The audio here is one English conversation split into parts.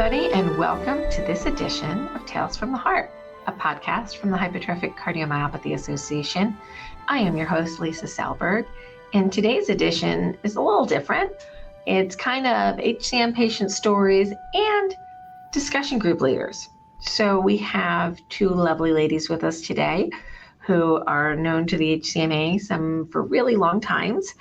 everybody, and welcome to this edition of Tales from the Heart, a podcast from the Hypertrophic Cardiomyopathy Association. I am your host, Lisa Salberg, and today's edition is a little different. It's kind of HCM patient stories and discussion group leaders. So we have two lovely ladies with us today who are known to the HCMA, some for really long times.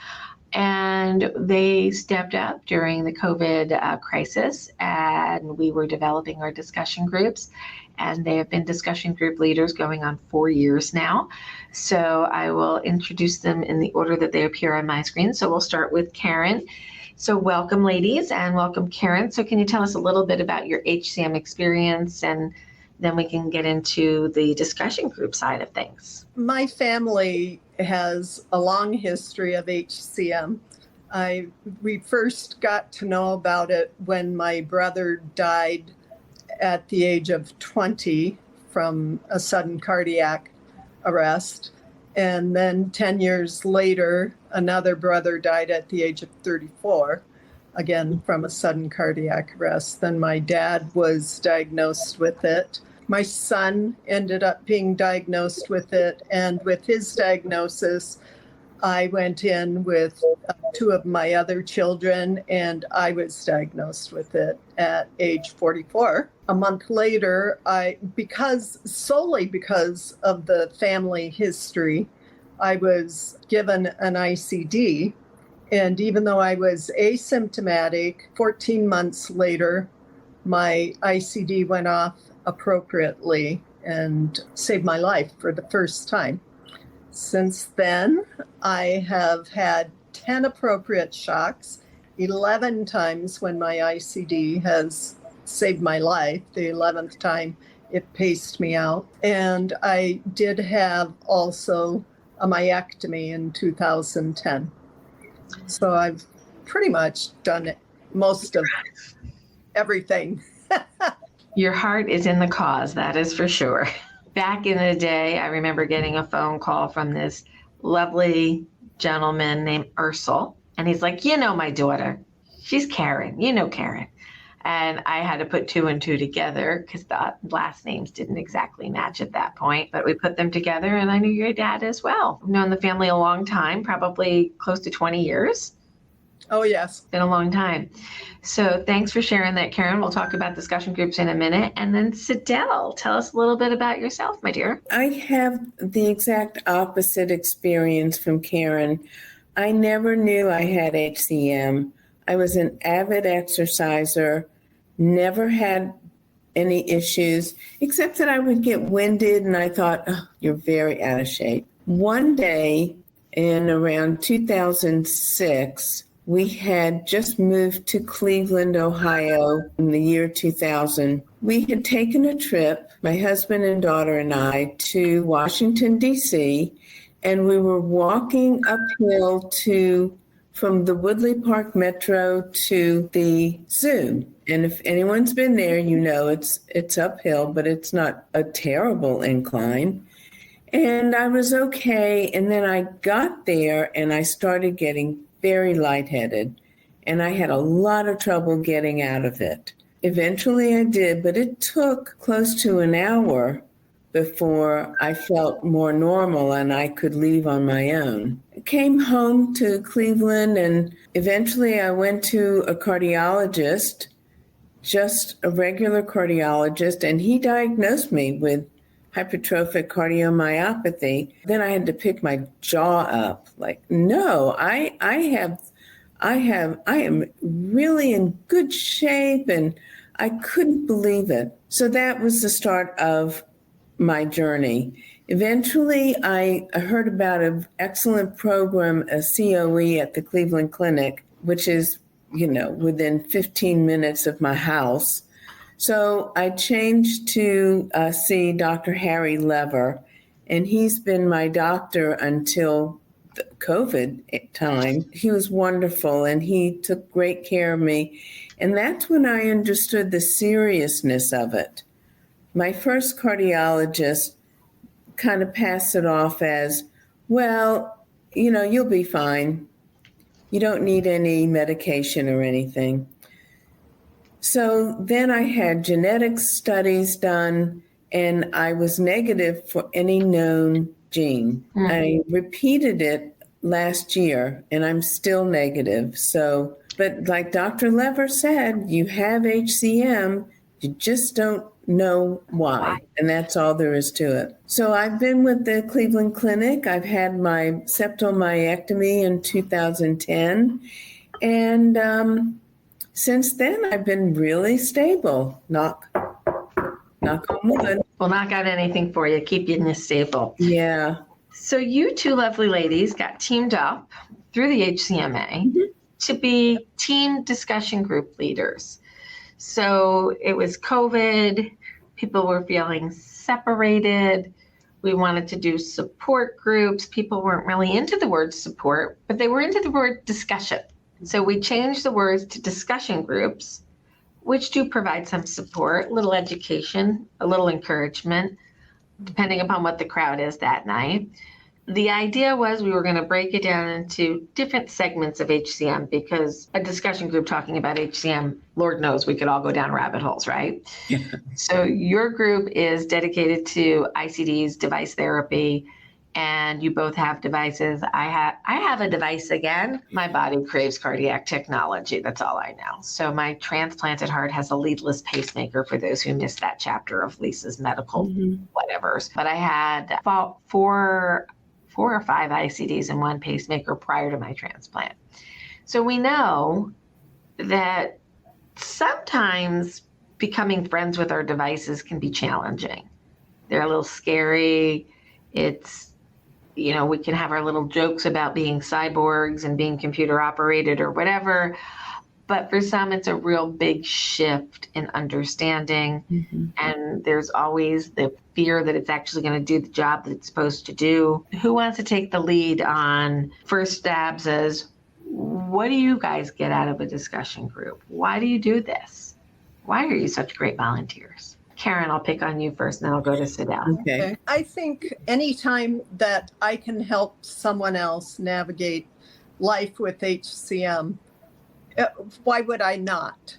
And they stepped up during the COVID crisis, and we were developing our discussion groups. And they have been discussion group leaders going on 4 years now. So I will introduce them in the order that they appear on my screen. So we'll start with Karen. So welcome, ladies, and welcome, Karen. So can you tell us a little bit about your HCM experience, and then we can get into the discussion group side of things. My family has a long history of HCM. We first got to know about it when my brother died at the age of 20 from a sudden cardiac arrest. And then 10 years later, another brother died at the age of 34, again from a sudden cardiac arrest. Then my dad was diagnosed with it. My son ended up being diagnosed with it, and with his diagnosis, I went in with two of my other children, and I was diagnosed with it at age 44. A month later, solely because of the family history, I was given an ICD, and even though I was asymptomatic, 14 months later, my ICD went off appropriately and saved my life for the first time. Since then, I have had 10 appropriate shocks, 11 times when my ICD has saved my life. The 11th time it paced me out. And I did have also a myectomy in 2010. So I've pretty much done most of everything. Your heart is in the cause, that is for sure. Back in the day, I remember getting a phone call from this lovely gentleman named Ursel. And he's like, you know my daughter. She's Karen. You know Karen. And I had to put two and two together because the last names didn't exactly match at that point. But we put them together, and I knew your dad as well. I've known the family a long time, probably close to 20 years. Oh, yes. It's been a long time. So thanks for sharing that, Karen. We'll talk about discussion groups in a minute. And then Sydelle, tell us a little bit about yourself, my dear. I have the exact opposite experience from Karen. I never knew I had HCM. I was an avid exerciser, never had any issues, except that I would get winded and I thought, oh, you're very out of shape. One day in around 2006, we had just moved to Cleveland, Ohio in the year 2000. We had taken a trip, my husband and daughter and I, to Washington, D.C., and we were walking uphill from the Woodley Park Metro to the zoo. And if anyone's been there, you know it's uphill, but it's not a terrible incline. And I was okay. And then I got there and I started getting very lightheaded, and I had a lot of trouble getting out of it. Eventually I did, but it took close to an hour before I felt more normal and I could leave on my own. I came home to Cleveland, and eventually I went to a cardiologist, just a regular cardiologist, and he diagnosed me with hypertrophic cardiomyopathy. Then I had to pick my jaw up. Like, no, I am really in good shape, and I couldn't believe it. So that was the start of my journey. Eventually, I heard about an excellent program, a COE at the Cleveland Clinic, which is, within 15 minutes of my house. So I changed to see Dr. Harry Lever, and he's been my doctor until the COVID time. He was wonderful, and he took great care of me. And that's when I understood the seriousness of it. My first cardiologist kind of passed it off as, well, you'll be fine. You don't need any medication or anything. So then I had genetic studies done, and I was negative for any known gene. I repeated it last year, and I'm still negative. So, but like Dr. Lever said, you have HCM, you just don't know why. And that's all there is to it. So I've been with the Cleveland Clinic. I've had my septal myectomy in 2010. And since then, I've been really stable. Knock on wood. We'll not got anything for you. Keep you stable. Yeah. So you two lovely ladies got teamed up through the HCMA to be team discussion group leaders. So it was COVID. People were feeling separated. We wanted to do support groups. People weren't really into the word support, but they were into the word discussion. So we changed the words to discussion groups, which do provide some support, a little education, a little encouragement, depending upon what the crowd is that night. The idea was we were going to break it down into different segments of HCM, because a discussion group talking about HCM, Lord knows we could all go down rabbit holes, right? Yeah. So your group is dedicated to ICDs, device therapy, and you both have devices. I have a device again. My body craves cardiac technology. That's all I know. So my transplanted heart has a leadless pacemaker, for those who missed that chapter of Lisa's medical whatevers. But I had four or five ICDs and one pacemaker prior to my transplant. So we know that sometimes becoming friends with our devices can be challenging. They're a little scary. It's, we can have our little jokes about being cyborgs and being computer operated or whatever. But for some, it's a real big shift in understanding. And there's always the fear that it's actually going to do the job that it's supposed to do. Who wants to take the lead on first stabs as, what do you guys get out of a discussion group? Why do you do this? Why are you such great volunteers? Karen, I'll pick on you first, and then I'll go to Sydelle. Okay. I think anytime that I can help someone else navigate life with HCM, why would I not?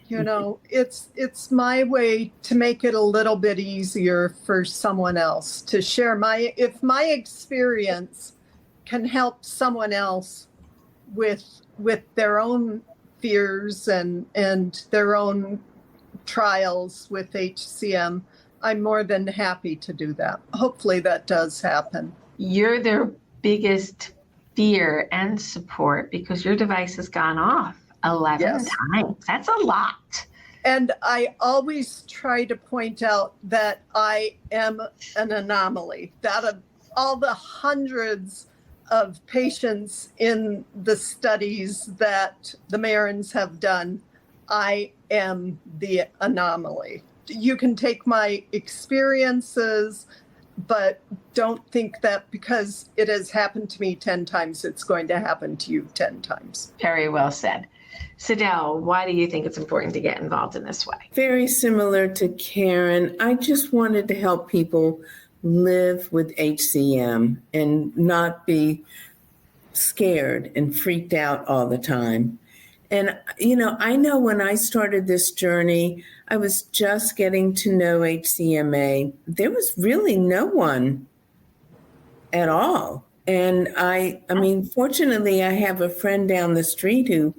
It's my way to make it a little bit easier for someone else to share if my experience can help someone else with their own fears and their own trials with HCM, I'm more than happy to do that. Hopefully that does happen. You're their biggest fear and support because your device has gone off 11 times. That's a lot. And I always try to point out that I am an anomaly, that of all the hundreds of patients in the studies that the Marins have done, I am the anomaly. You can take my experiences, but don't think that because it has happened to me 10 times, it's going to happen to you 10 times. Very well said. Sydelle, why do you think it's important to get involved in this way? Very similar to Karen. I just wanted to help people live with HCM and not be scared and freaked out all the time. And, I know when I started this journey, I was just getting to know HCMA. There was really no one at all. And I mean, fortunately, I have a friend down the street who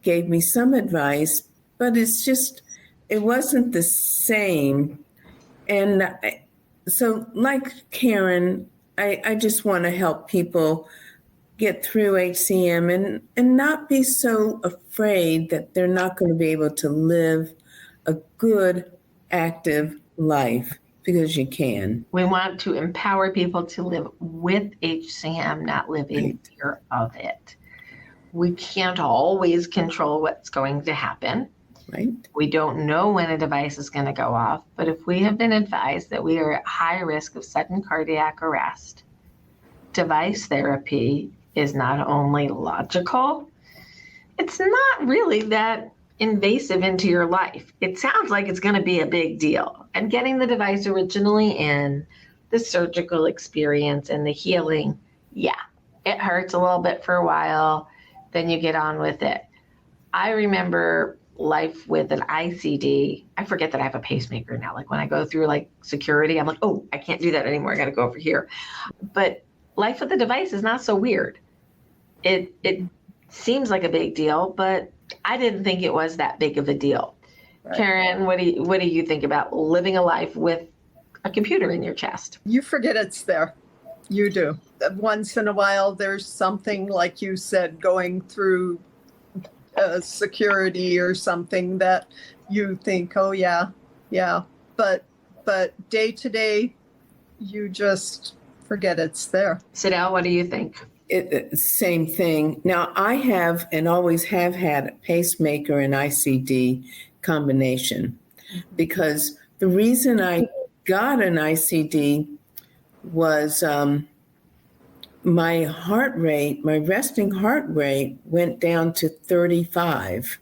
gave me some advice, but it wasn't the same. And so like Karen, I just want to help people get through HCM and not be so afraid that they're not going to be able to live a good, active life, because you can. We want to empower people to live with HCM, not live in fear of it. We can't always control what's going to happen. Right. We don't know when a device is going to go off, but if we have been advised that we are at high risk of sudden cardiac arrest, device therapy is not only logical, it's not really that invasive into your life. It sounds like it's going to be a big deal. And getting the device originally in, the surgical experience and the healing, it hurts a little bit for a while, then you get on with it. I remember life with an ICD, I forget that I have a pacemaker now. Like when I go through like security, I'm like, oh, I can't do that anymore. I got to go over here. But life with the device is not so weird. It seems like a big deal, but I didn't think it was that big of a deal. Right. Karen, what do you think about living a life with a computer in your chest? You forget it's there. You do. Once in a while, there's something, like you said, going through security or something that you think, oh, yeah. But day to day, you just forget it's there. Sydelle, what do you think? Same thing. Now, I have and always have had a pacemaker and ICD combination, because the reason I got an ICD was my heart rate, my resting heart rate went down to 35.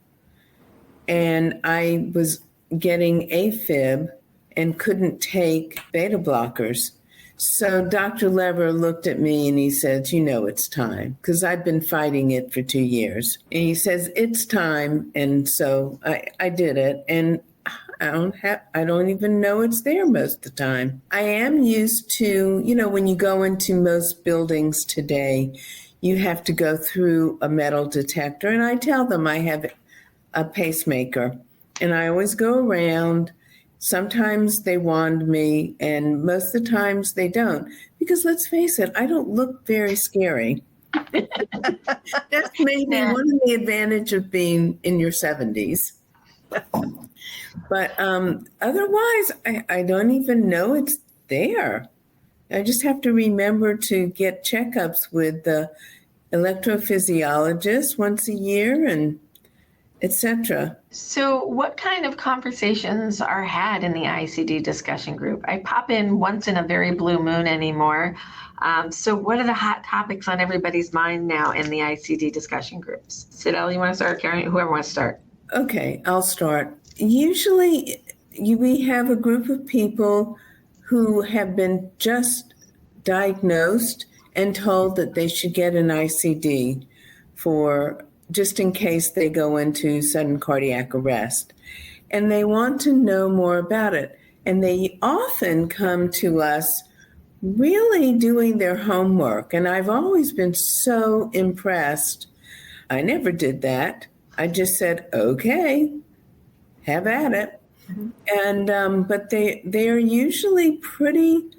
And I was getting AFib and couldn't take beta blockers. So Dr. Lever looked at me and he said, it's time, because I'd been fighting it for 2 years. And he says, it's time. And so I did it. And I don't even know it's there most of the time. I am used to, when you go into most buildings today, you have to go through a metal detector. And I tell them I have a pacemaker. And I always go around. Sometimes they wand me, and most of the times they don't. Because let's face it, I don't look very scary. That's maybe one of the advantages of being in your 70s. But otherwise, I don't even know it's there. I just have to remember to get checkups with the electrophysiologist once a year and etc. So what kind of conversations are had in the ICD discussion group? I pop in once in a very blue moon anymore. So what are the hot topics on everybody's mind now in the ICD discussion groups? Sydelle, you want to start? Karen, whoever wants to start. Okay, I'll start. Usually we have a group of people who have been just diagnosed and told that they should get an ICD for just in case they go into sudden cardiac arrest. And they want to know more about it. And they often come to us really doing their homework. And I've always been so impressed. I never did that. I just said, okay, have at it. Mm-hmm. And but they are usually pretty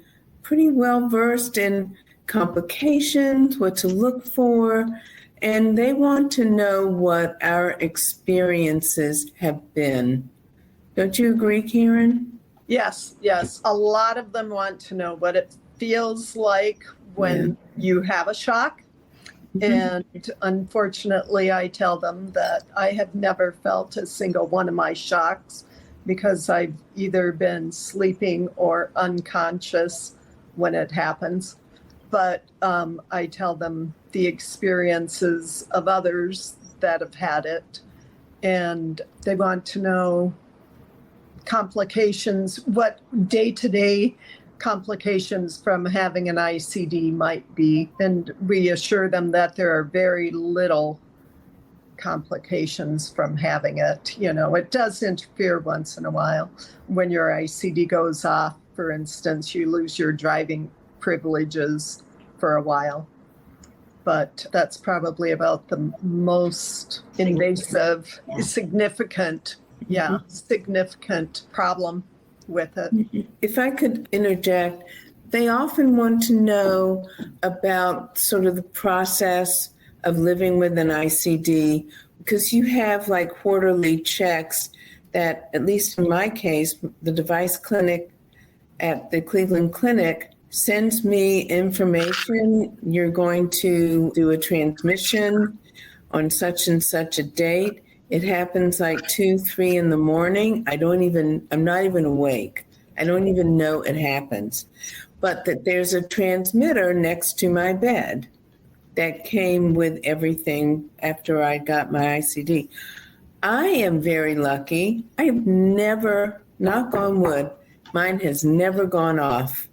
well versed in complications, what to look for, and they want to know what our experiences have been. Don't you agree, Karen? Yes. A lot of them want to know what it feels like when you have a shock. Mm-hmm. And unfortunately, I tell them that I have never felt a single one of my shocks because I've either been sleeping or unconscious when it happens. But I tell them the experiences of others that have had it. And they want to know complications, what day-to-day complications from having an ICD might be. And we assure them that there are very little complications from having it. It does interfere once in a while. When your ICD goes off, for instance, you lose your driving privileges for a while. But that's probably about the most invasive, significant problem with it. If I could interject, they often want to know about sort of the process of living with an ICD, because you have like quarterly checks that, at least in my case, the device clinic at the Cleveland Clinic sends me information. You're going to do a transmission on such and such a date. It happens like 2, 3 in the morning. I'm not even awake. I don't even know it happens. But that there's a transmitter next to my bed that came with everything after I got my ICD. I am very lucky. I have never, knock on wood, mine has never gone off.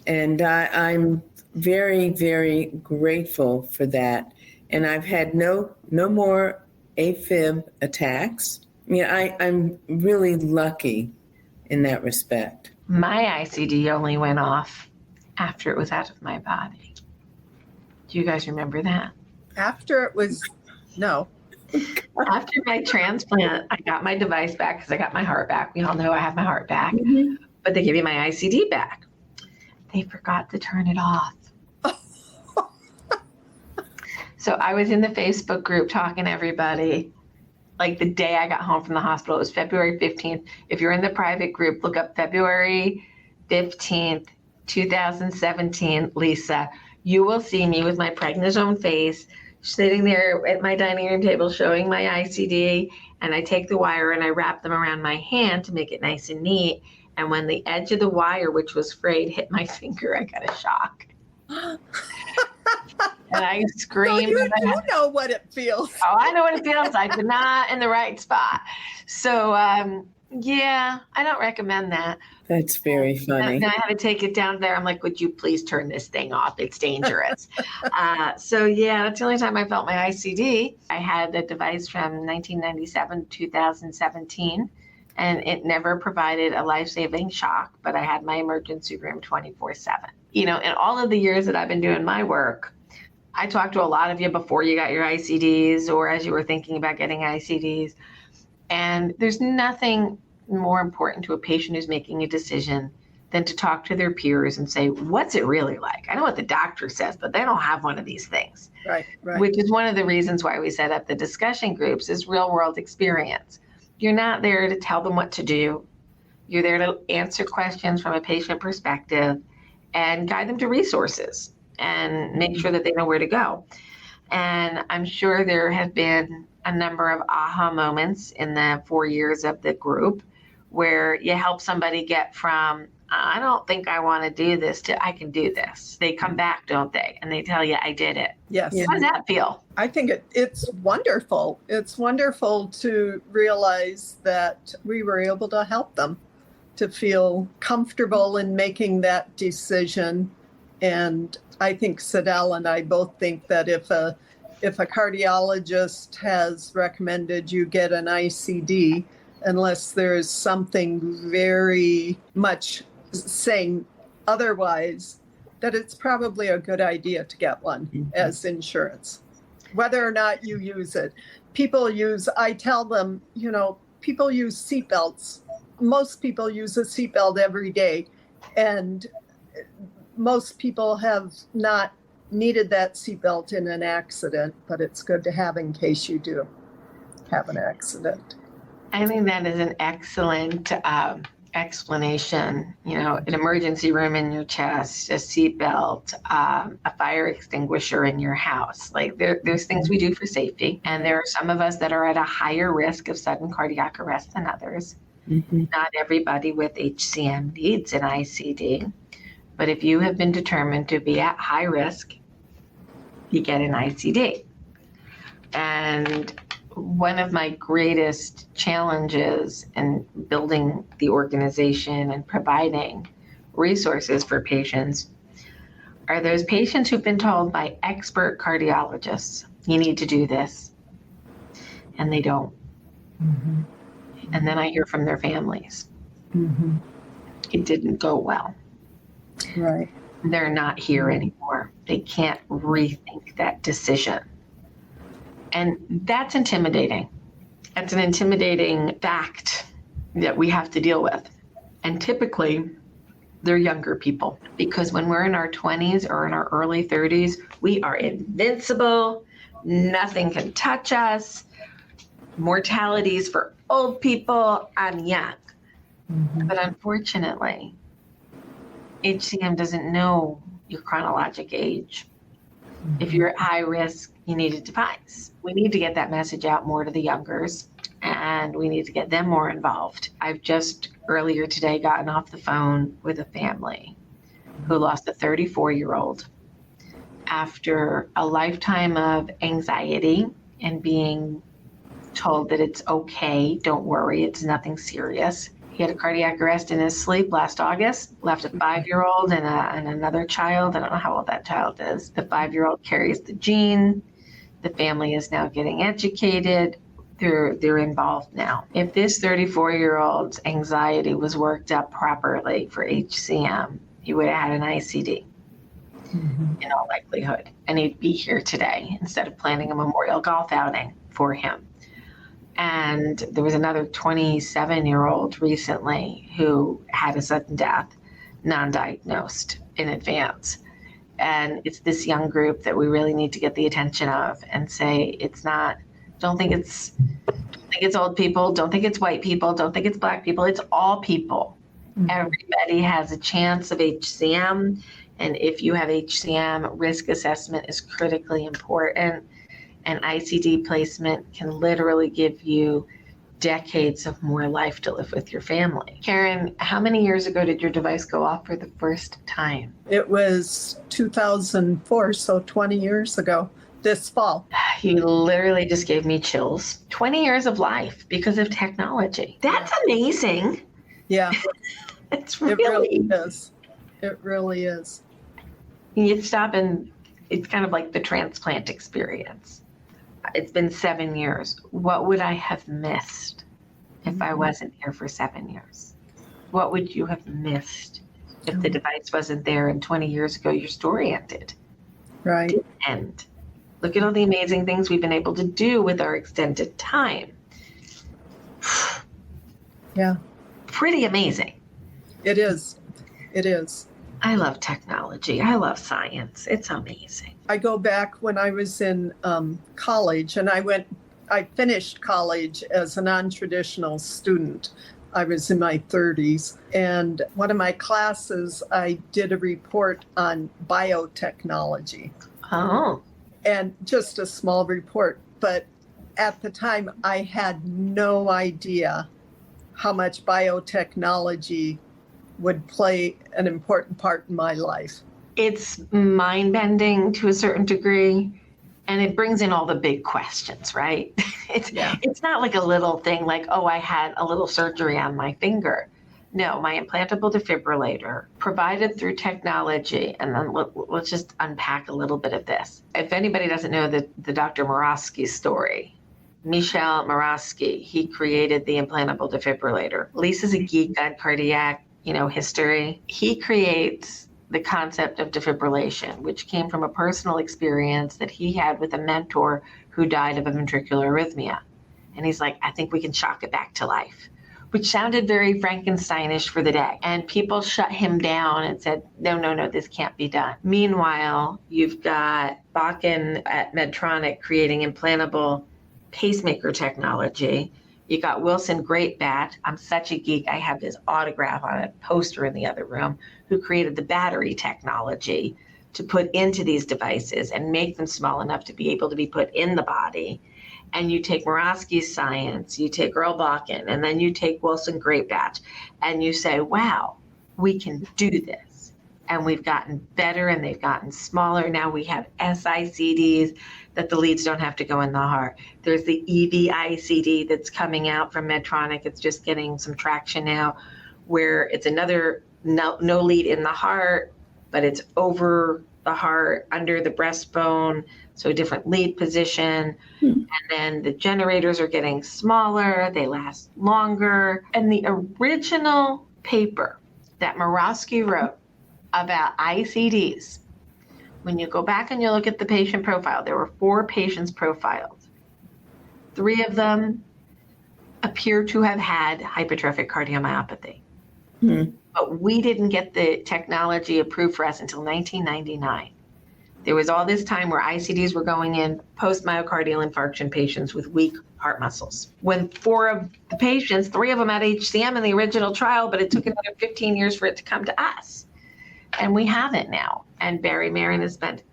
And I'm very, very grateful for that. And I've had no more AFib attacks. Yeah, I'm really lucky in that respect. My ICD only went off after it was out of my body. Do you guys remember that? After it was, no. After my transplant, I got my device back because I got my heart back. We all know I have my heart back, but they give you my ICD back. They forgot to turn it off. So I was in the Facebook group talking to everybody. Like the day I got home from the hospital, it was February 15th. If you're in the private group, look up February 15th, 2017, Lisa. You will see me with my prednisone face sitting there at my dining room table showing my ICD, and I take the wire and I wrap them around my hand to make it nice and neat. And when the edge of the wire, which was frayed, hit my finger, I got a shock. And I screamed. So you know what it feels. Oh, I know what it feels like, but not in the right spot. So, yeah, I don't recommend that. That's very funny. And I had to take it down there. I'm like, would you please turn this thing off? It's dangerous. So, yeah, that's the only time I felt my ICD. I had a device from 1997 to 2017, and it never provided a life-saving shock, but I had my emergency room 24/7. You know, in all of the years that I've been doing my work, I talked to a lot of you before you got your ICDs or as you were thinking about getting ICDs. And there's nothing more important to a patient who's making a decision than to talk to their peers and say, what's it really like? I know what the doctor says, but they don't have one of these things. Right. Which is one of the reasons why we set up the discussion groups is real world experience. You're not there to tell them what to do. You're there to answer questions from a patient perspective and guide them to resources and make sure that they know where to go. And I'm sure there have been a number of aha moments in the 4 years of the group where you help somebody get from, I don't think I want to do this, to I can do this. They come back, don't they? And they tell you, I did it. Yes. How does that feel? I think it's wonderful. It's wonderful to realize that we were able to help them to feel comfortable in making that decision. And I think Sydelle and I both think that if a cardiologist has recommended you get an ICD, unless there's something very much saying otherwise, that it's probably a good idea to get one as insurance, whether or not you use it. I tell them, people use seatbelts. Most people use a seatbelt every day, and most people have not needed that seatbelt in an accident, but it's good to have in case you do have an accident. I think that is an excellent explanation. An emergency room in your chest, a seatbelt, a fire extinguisher in your house. Like there's things we do for safety. And there are some of us that are at a higher risk of sudden cardiac arrest than others. Mm-hmm. Not everybody with HCM needs an ICD. But if you have been determined to be at high risk, you get an ICD. And one of my greatest challenges in building the organization and providing resources for patients are those patients who've been told by expert cardiologists, you need to do this, and they don't. Mm-hmm. And then I hear from their families, it didn't go well. Right. They're not here anymore. They can't rethink that decision. And that's intimidating. That's an intimidating fact that we have to deal with. And typically, they're younger people, because when we're in our 20s or in our early 30s, we are invincible. Nothing can touch us. Mortality is for old people. I'm young. Mm-hmm. But unfortunately, HCM doesn't know your chronologic age. Mm-hmm. If you're at high risk, you need a device. We need to get that message out more to the youngers, and we need to get them more involved. I've just earlier today gotten off the phone with a family who lost a 34-year-old after a lifetime of anxiety and being told that it's okay, don't worry, it's nothing serious. He had a cardiac arrest in his sleep last August, left a 5-year-old and another child. I don't know how old that child is. The 5-year-old carries the gene. The family is now getting educated. they're involved now. If this 34-year-old's anxiety was worked up properly for HCM, he would have had an ICD in all likelihood, and he'd be here today instead of planning a memorial golf outing for him. And there was another 27-year-old recently who had a sudden death, non-diagnosed in advance. And it's this young group that we really need to get the attention of and say, don't think it's old people, don't think it's white people, don't think it's Black people, it's all people. Mm-hmm. Everybody has a chance of HCM. And if you have HCM, risk assessment is critically important. And ICD placement can literally give you decades of more life to live with your family. Karen, how many years ago did your device go off for the first time? It was 2004, so 20 years ago, this fall. You literally just gave me chills. 20 years of life because of technology. That's amazing. Yeah. It really is. It really is. You stop and it's kind of like the transplant experience. It's been 7 years. What would I have missed if I wasn't here for 7 years? What would you have missed if the device wasn't there and 20 years ago your story ended? Right. Didn't end. Look at all the amazing things we've been able to do with our extended time. Yeah. Pretty amazing. It is. It is. I love technology. I love science. It's amazing. I go back when I was in college, and I finished college as a non-traditional student. I was in my 30s, and one of my classes, I did a report on biotechnology. Oh. And just a small report, but at the time I had no idea how much biotechnology would play an important part in my life. It's mind-bending to a certain degree, and it brings in all the big questions, right? It's not like a little thing like, oh, I had a little surgery on my finger. No, my implantable defibrillator provided through technology, and then let's just unpack a little bit of this. If anybody doesn't know the Dr. Moravsky story, Michel Moravsky, he created the implantable defibrillator. Lisa's a geek on cardiac, history. He creates the concept of defibrillation, which came from a personal experience that he had with a mentor who died of a ventricular arrhythmia. And he's like, I think we can shock it back to life, which sounded very Frankensteinish for the day. And people shut him down and said, no, this can't be done. Meanwhile, you've got Bakken at Medtronic creating implantable pacemaker technology. You got Wilson Greatbat. I'm such a geek. I have his autograph on a poster in the other room, who created the battery technology to put into these devices and make them small enough to be able to be put in the body. And you take Moravsky's science, you take Earl Bakken, and then you take Wilson Greatbat, and you say, wow, we can do this. And we've gotten better, and they've gotten smaller. Now we have SICDs that the leads don't have to go in the heart. There's the EV-ICD that's coming out from Medtronic. It's just getting some traction now, where it's another no lead in the heart, but it's over the heart, under the breastbone, so a different lead position. And then the generators are getting smaller, they last longer. And the original paper that Moravsky wrote about ICDs, when you go back and you look at the patient profile, there were 4 patients profiled. 3 of them appear to have had hypertrophic cardiomyopathy. But we didn't get the technology approved for us until 1999. There was all this time where ICDs were going in post-myocardial infarction patients with weak heart muscles. When 4 of the patients, 3 of them had HCM in the original trial, but it took another 15 years for it to come to us. And we have it now. And Barry Marin has spent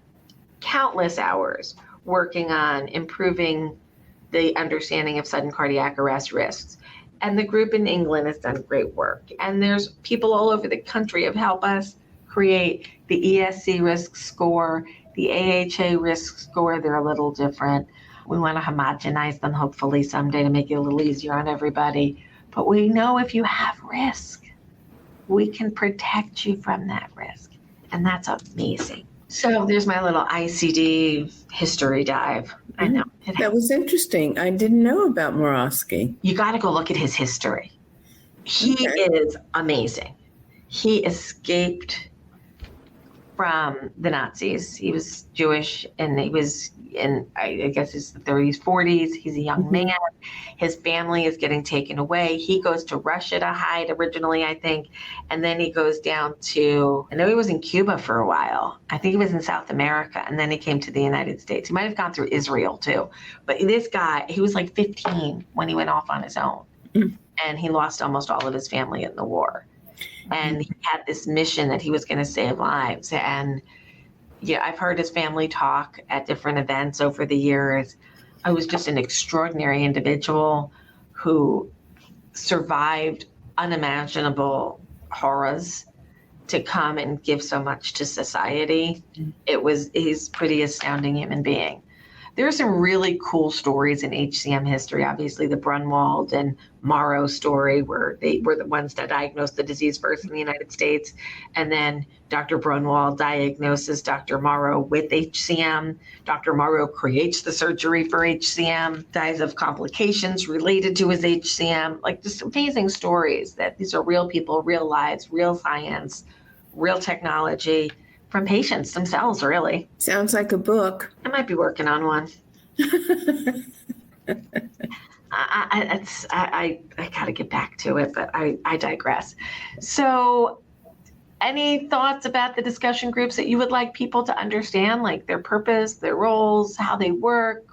countless hours working on improving the understanding of sudden cardiac arrest risks. And the group in England has done great work. And there's people all over the country have helped us create the ESC risk score, the AHA risk score. They're a little different. We want to homogenize them hopefully someday to make it a little easier on everybody. But we know if you have risk, we can protect you from that risk. And that's amazing. So there's my little ICD history dive. I know. That was interesting. I didn't know about Murawski. You got to go look at his history. He is amazing. He escaped from the Nazis. He was Jewish, and he was in, I guess, his 30s, 40s. He's a young man. His family is getting taken away. He goes to Russia to hide originally, I think, and then he goes down to, I know he was in Cuba for a while. I think he was in South America, and then he came to the United States. He might have gone through Israel too. But this guy, he was like 15 when he went off on his own, and he lost almost all of his family in the war. And he had this mission that he was going to save lives. And yeah, I've heard his family talk at different events over the years. I was just an extraordinary individual who survived unimaginable horrors to come and give so much to society. He's a pretty astounding human being. There are some really cool stories in HCM history. Obviously, the Brunwald and Morrow story, where they were the ones that diagnosed the disease first in the United States. And then Dr. Brunwald diagnoses Dr. Morrow with HCM. Dr. Morrow creates the surgery for HCM, dies of complications related to his HCM. Like, just amazing stories that these are real people, real lives, real science, real technology. From patients themselves, really. Sounds like a book. I might be working on one. I got to get back to it, but I digress. So any thoughts about the discussion groups that you would like people to understand, like their purpose, their roles, how they work?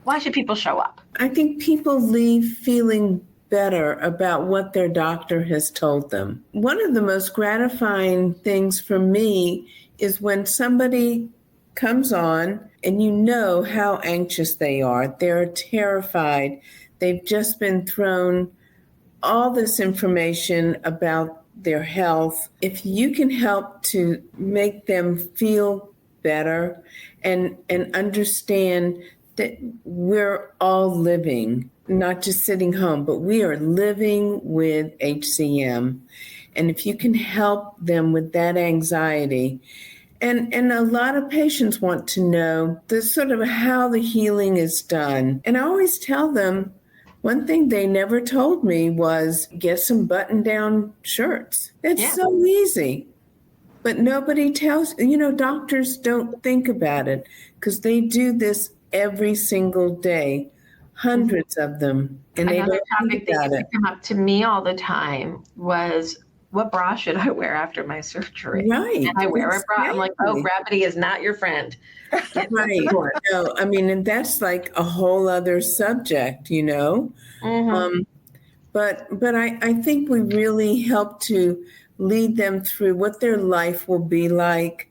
Why should people show up? I think people leave feeling better about what their doctor has told them. One of the most gratifying things for me is when somebody comes on and you know how anxious they are. They're terrified. They've just been thrown all this information about their health. If you can help to make them feel better and understand that we're all living, not just sitting home, but we are living with HCM. And if you can help them with that anxiety, and a lot of patients want to know the sort of how the healing is done. And I always tell them, one thing they never told me was get some button-down shirts. It's so easy. But nobody tells, doctors don't think about it because they do this every single day. Hundreds of them. And another topic that used to come up to me all the time was, what bra should I wear after my surgery? Right. And I wear a bra. I'm like, oh, gravity is not your friend. Right. No, and that's like a whole other subject, Mm-hmm. But I think we really help to lead them through what their life will be like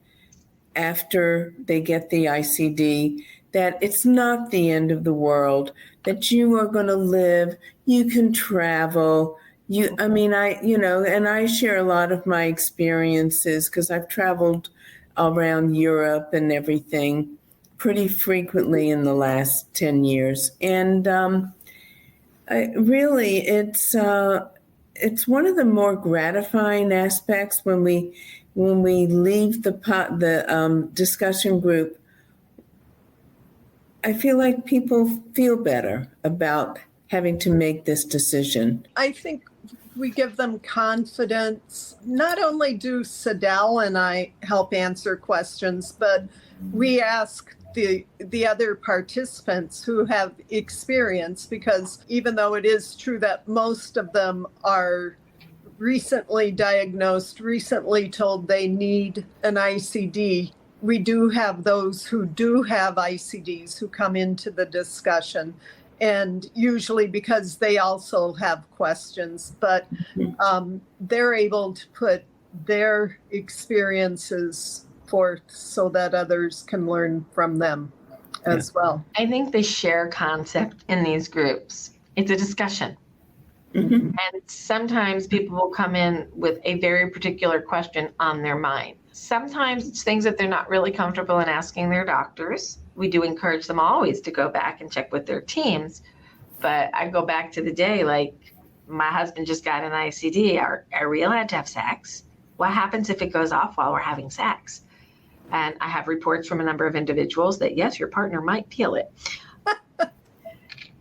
after they get the ICD, that it's not the end of the world, that you are going to live, you can travel. And I share a lot of my experiences because I've traveled around Europe and everything pretty frequently in the last 10 years. And it's one of the more gratifying aspects when we leave the discussion group. I feel like people feel better about having to make this decision. I think we give them confidence. Not only do Sydelle and I help answer questions, but we ask the other participants who have experience, because even though it is true that most of them are recently diagnosed, recently told they need an ICD, we do have those who do have ICDs who come into the discussion. And usually because they also have questions, but they're able to put their experiences forth so that others can learn from them as well. I think the share concept in these groups, it's a discussion. Mm-hmm. And sometimes people will come in with a very particular question on their mind. Sometimes it's things that they're not really comfortable in asking their doctors. We do encourage them always to go back and check with their teams. But I go back to the day, like, my husband just got an ICD. Are we allowed to have sex? What happens if it goes off while we're having sex? And I have reports from a number of individuals that, yes, your partner might feel it.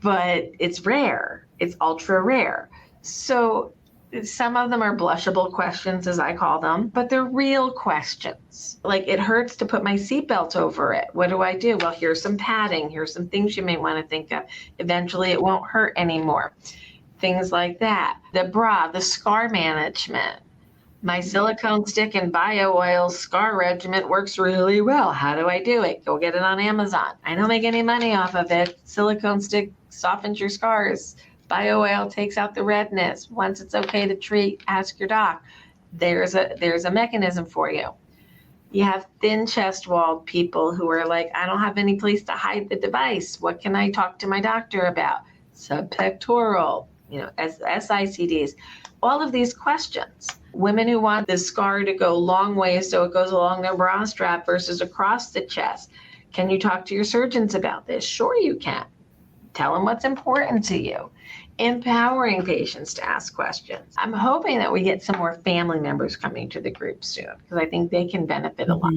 But it's rare. It's ultra rare. So some of them are blushable questions, as I call them, but they're real questions. Like, it hurts to put my seatbelt over it. What do I do? Well, here's some padding. Here's some things you may want to think of. Eventually, it won't hurt anymore. Things like that. The bra, the scar management. My silicone stick and bio oil scar regimen works really well. How do I do it? Go get it on Amazon. I don't make any money off of it. Silicone stick softens your scars. Bio oil takes out the redness. Once it's okay to treat, ask your doc. There's a mechanism for you. You have thin chest walled people who are like, I don't have any place to hide the device. What can I talk to my doctor about? Subpectoral, SICDs, all of these questions. Women who want the scar to go long ways so it goes along their bra strap versus across the chest. Can you talk to your surgeons about this? Sure you can. Tell them what's important to you. Empowering patients to ask questions. I'm hoping that we get some more family members coming to the group soon, because I think they can benefit a lot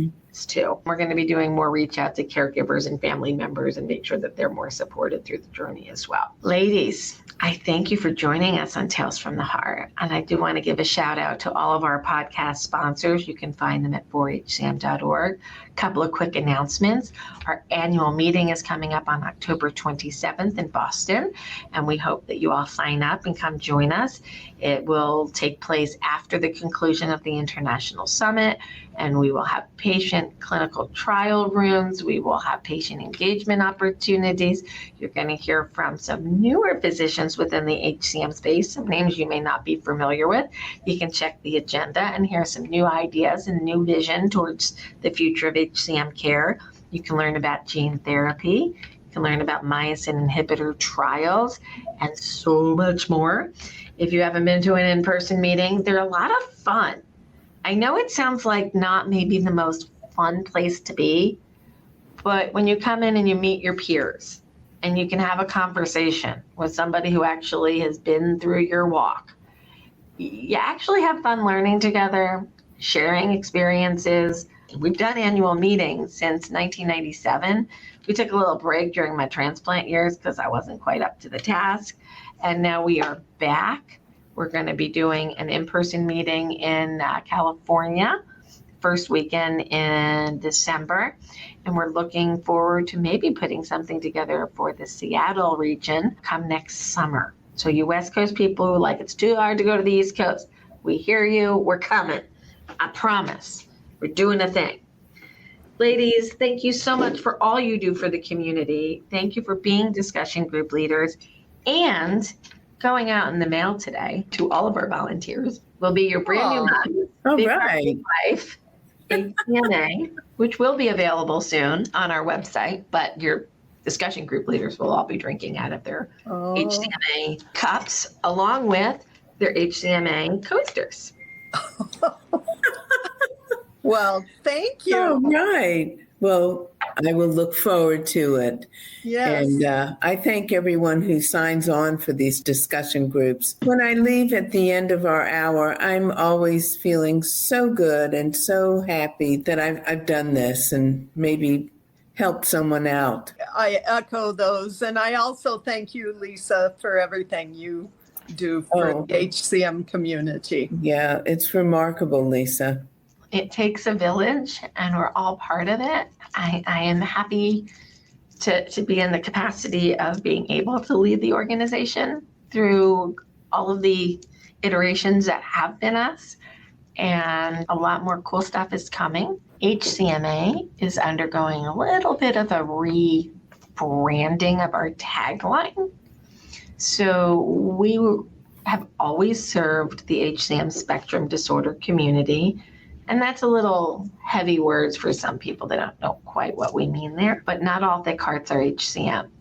too. We're going to be doing more reach out to caregivers and family members and make sure that they're more supported through the journey as well. Ladies, I thank you for joining us on Tales from the Heart. And I do want to give a shout out to all of our podcast sponsors. You can find them at 4hcm.org. A couple of quick announcements. Our annual meeting is coming up on October 27th in Boston, and we hope that you all sign up and come join us. It will take place after the conclusion of the International Summit, and we will have patient clinical trial rooms. We will have patient engagement opportunities. You're going to hear from some newer physicians within the HCM space, some names you may not be familiar with. You can check the agenda and hear some new ideas and new vision towards the future of HCM care. You can learn about gene therapy. You can learn about myosin inhibitor trials and so much more. If you haven't been to an in-person meeting, they're a lot of fun. I know it sounds like not maybe the most fun place to be, but when you come in and you meet your peers and you can have a conversation with somebody who actually has been through your walk, you actually have fun learning together, sharing experiences. We've done annual meetings since 1997. We took a little break during my transplant years because I wasn't quite up to the task. And now we are back. We're going to be doing an in-person meeting in California, first weekend in December. And we're looking forward to maybe putting something together for the Seattle region come next summer. So you West Coast people who are like, it's too hard to go to the East Coast, we hear you, we're coming. I promise. We're doing a thing. Ladies, thank you so much for all you do for the community. Thank you for being discussion group leaders. And going out in the mail today to all of our volunteers will be your brand new mug, All Big right. Hearted Life, HCMA, which will be available soon on our website, but your discussion group leaders will all be drinking out of their HCMA cups, along with their HCMA coasters. Well, thank you. Oh, right. Well, I will look forward to it. Yes. And I thank everyone who signs on for these discussion groups. When I leave at the end of our hour, I'm always feeling so good and so happy that I've done this and maybe helped someone out. I echo those. And I also thank you, Lisa, for everything you do for the HCM community. Yeah, it's remarkable, Lisa. It takes a village, and we're all part of it. I am happy to be in the capacity of being able to lead the organization through all of the iterations that have been us, and a lot more cool stuff is coming. HCMA is undergoing a little bit of a rebranding of our tagline. So we have always served the HCM spectrum disorder community. And that's a little heavy words for some people. They don't know quite what we mean there, but not all thick hearts are HCM.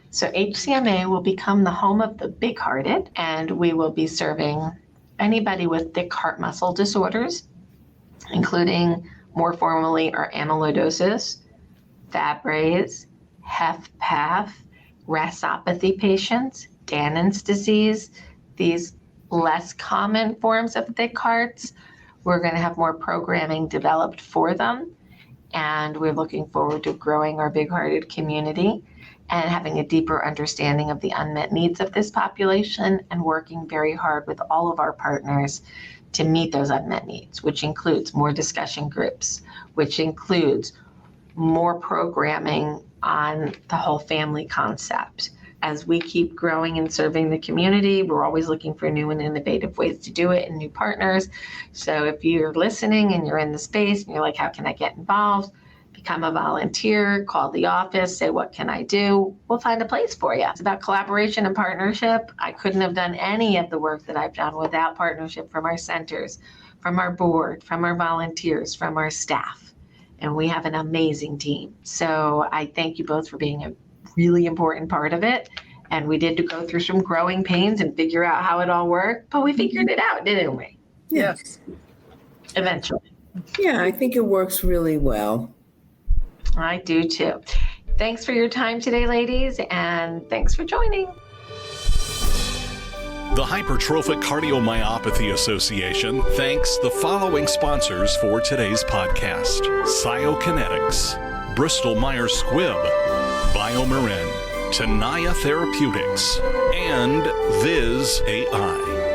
So HCMA will become the home of the big hearted, and we will be serving anybody with thick heart muscle disorders, including more formally our amyloidosis, Fabry's, HFpEF, RASopathy patients, Danon disease, these less common forms of thick hearts. We're going to have more programming developed for them. And we're looking forward to growing our big-hearted community and having a deeper understanding of the unmet needs of this population and working very hard with all of our partners to meet those unmet needs, which includes more discussion groups, which includes more programming on the whole family concept. As we keep growing and serving the community, we're always looking for new and innovative ways to do it and new partners. So if you're listening and you're in the space and you're like, how can I get involved? Become a volunteer, call the office, say, what can I do? We'll find a place for you. It's about collaboration and partnership. I couldn't have done any of the work that I've done without partnership from our centers, from our board, from our volunteers, from our staff. And we have an amazing team. So I thank you both for being a really important part of it. And we did go through some growing pains and figure out how it all worked, but we figured it out, didn't we? Yes. Eventually. Yeah, I think it works really well. I do too. Thanks for your time today, ladies, and thanks for joining. The Hypertrophic Cardiomyopathy Association thanks the following sponsors for today's podcast: Cyokinetics, Bristol Myers Squibb, BioMarin, Tenaya Therapeutics, and Viz AI.